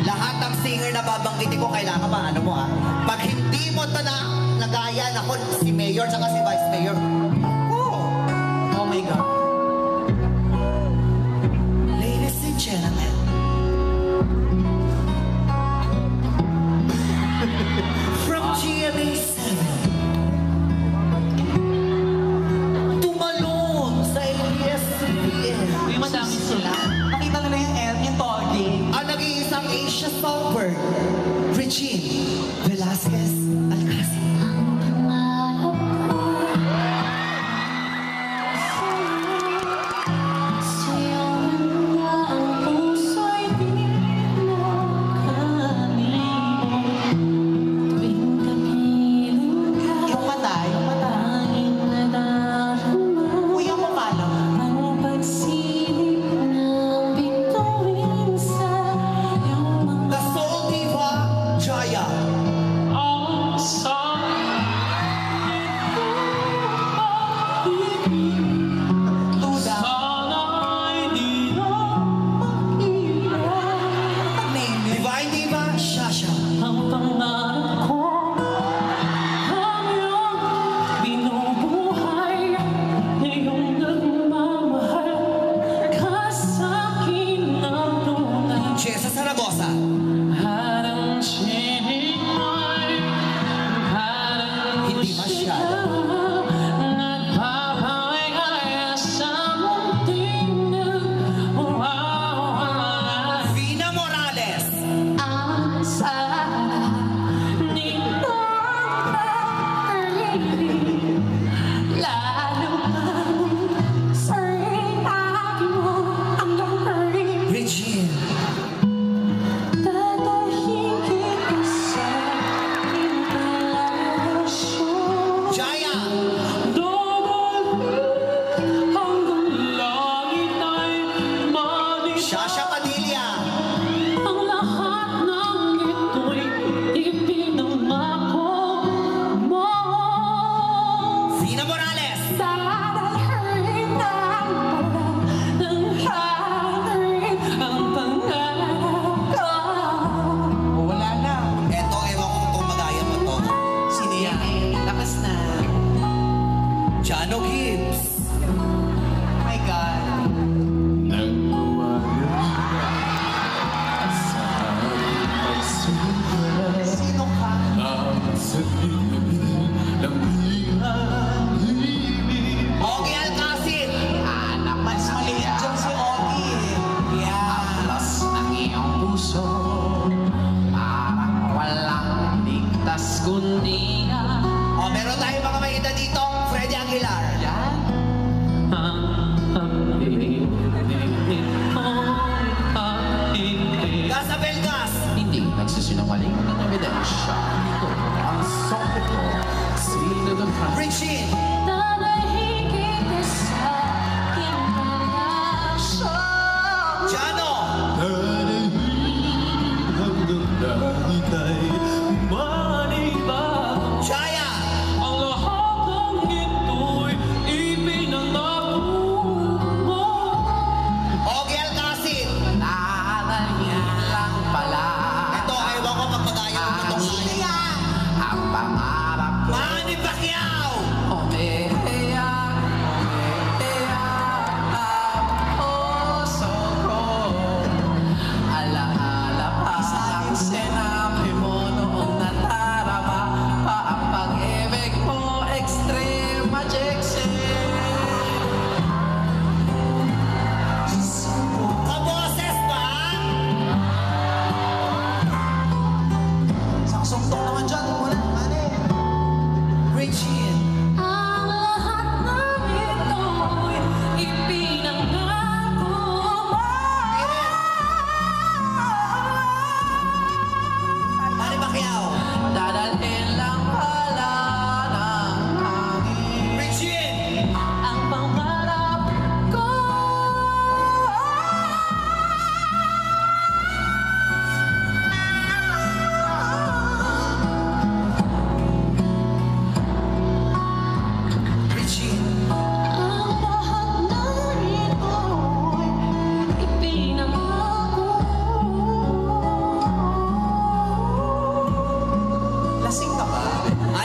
Lahat ng singer na babanggitin ko, kailangan maano mo ha. Pag hindi mo ito na nagaya, ako si Mayor saka si Vice Mayor. Oh my God. Ladies and gentlemen. From GMA 7. Tumalon sa ABS-CBN. Uy, madami sila. Nakita nila yung L, yung Togi. Ang nag-iisang Asia songbird, Regine Velasquez Alcacid. Yung mata, yung mata. Uy, yung mukha lang. The soul diva,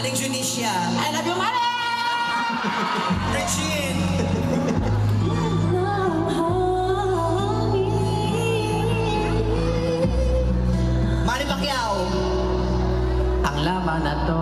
Aling Junicia. I love you, Mare! Regine. Manny Pacquiao. Ang laman na to